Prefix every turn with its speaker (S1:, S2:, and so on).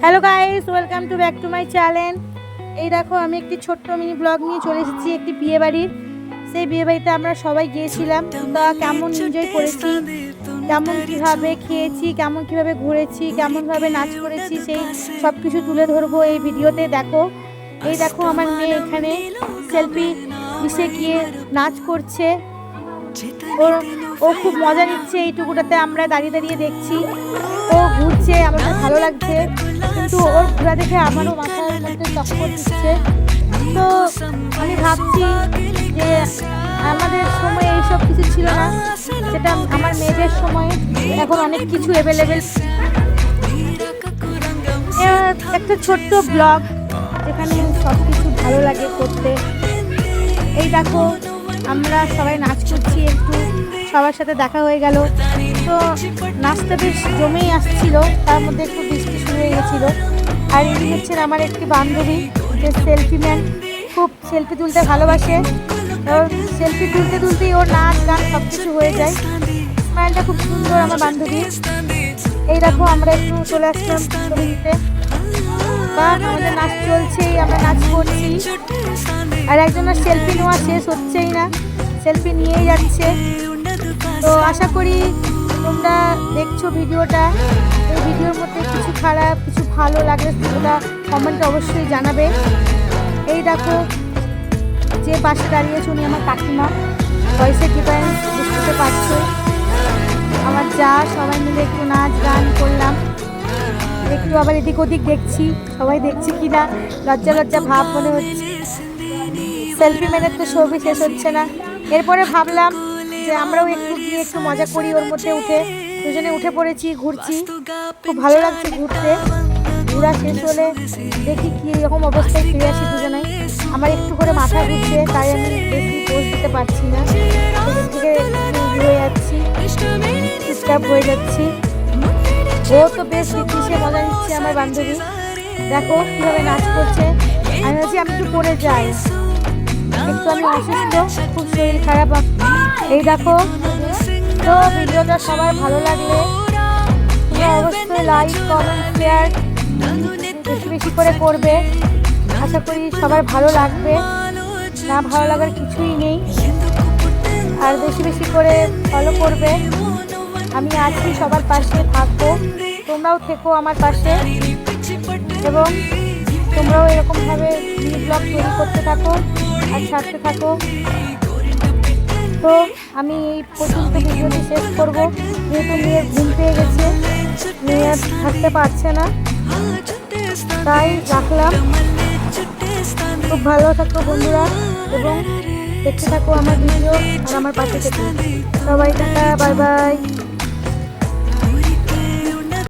S1: Hello guys, welcome to back to my channel. এই দেখো আমি একটি ছোট্ট মিনি ব্লগ নিয়ে চলে এসেছি একটি বিয়ে বাড়ির। সেই বিয়ে বাড়িতে আমরা সবাই গিয়েছিলাম। তা কেমন এনজয় করেছি, কেমন কীভাবে খেয়েছি, কেমন কীভাবে ঘুরেছি, কেমনভাবে নাচ করেছি, সেই সব কিছু তুলে ধরবো এই ভিডিওতে। দেখো, এই দেখো আমার মেয়ে এখানে সেলফি মিশে গিয়ে নাচ করছে। ও খুব মজা নিচ্ছে, এইটুকুটাতে আমরা দাঁড়িয়ে দাঁড়িয়ে দেখছি। ও ঘুরছে, আমাদের ভালো লাগছে, কিন্তু ওর ঘোরা দেখে আমারও মাথার মধ্যে চক্কর দিচ্ছে। তো আমি ভাবছি যে আমাদের সময় এইসব কিছু ছিল না, যেটা আমার মেয়েদের সময় এখন অনেক কিছু অ্যাভেলেবেল। একটা ছোট্ট ব্লগ যেখানে সব কিছু ভালো লাগে করতে। এই দেখো আমরা সবাই নাচ করছি, একটু সবার সাথে দেখা হয়ে গেল। তো নাচটা বেশ জমেই আসছিল, তার মধ্যে একটু বৃষ্টি শুরু হয়ে গেছিলো। আর ইনি হচ্ছেন আমার একটি বান্ধবী, যে সেলফি ম্যান, খুব সেলফি তুলতে ভালোবাসে। সেলফি তুলতে তুলতেই ওর নাচ গান সব কিছু হয়ে যায়। স্মাইলটা খুব সুন্দর আমার বান্ধবী। এই দেখো আমরা একটু চলে আসলাম ছবি দিতে। বা আমাদের নাচ চলছেই, আমরা নাচ করছি, আর একজনের সেলফি নেওয়া শেষ হচ্ছেই না, সেলফি নিয়েই যাচ্ছে। তো আশা করি তোমরা দেখছো ভিডিওটা। এই ভিডিওর মধ্যে কিছু খারাপ কিছু ভালো লাগলে তোমরা কমেন্টে অবশ্যই জানাবে। এই দেখো যে পাশে দাঁড়িয়েছে উনি আমার কাকিমা, ভয়েসের ডিফারেন্স বুঝতে পারছো। আমার যা সবাই মিলে একটু নাচ গান করলাম, একটু আবার এদিক ওদিক দেখছি, সবাই দেখছি কিনা, লজ্জা লজ্জা ভাব মনে হচ্ছে। সেলফি ম্যানের তো ছবি শেষ হচ্ছে না। এরপরে ভাবলাম যে আমরাও একটু গিয়ে একটু মজা করি ওর মধ্যে উঠে। দুজনে উঠে পড়েছি, ঘুরছি, খুব ভালো লাগছে ঘুরতে। ঘোরা শেষ হলে দেখি কী রকম অবস্থায় ফিরে আসি দুজনেই। আমার একটু করে মাথা ঘুরছে, তাই আমি বেশি পোজ দিতে পারছি না, সেদিক থেকে হয়ে যাচ্ছি, ডিস্টার্ব হয়ে যাচ্ছি। ও তো বেশ নিচ্ছে, মজা নিচ্ছে আমার বান্ধবী। দেখো কীভাবে নাচ করছে। আমি ভাবছি আমি একটু পড়ে যাই, কিন্তু আমি অসুস্থ, খুব শরীর খারাপ। এই দেখো, তো ভিডিওটা সবার ভালো লাগলে তোমরা অবশ্যই লাইক কমেন্ট শেয়ার বেশি বেশি করে করবে। আশা করি সবার ভালো লাগবে, না ভালো লাগার কিছুই নেই। আর বেশি বেশি করে ফলো করবে। আমি আছি, সবার পাশে থাকবো, তোমরাও থেকো আমার পাশে, এবং তোমরাও এরকমভাবে মিনি ব্লগ তৈরি করতে থাকো আর ছাড়তে থাকো। তো আমি এই পর্যন্ত ভিডিওটি শেষ করব, যেহেতু মেয়ের ঘুম পেয়ে গেছে, মেয়ে থাকতে পারছে না, তাই রাখলাম। খুব ভালো থাকো বন্ধুরা, এবং দেখতে থাকো আমার ভিডিও আর আমার পাশে থেকো। সবাই টাটা, বাই বাই।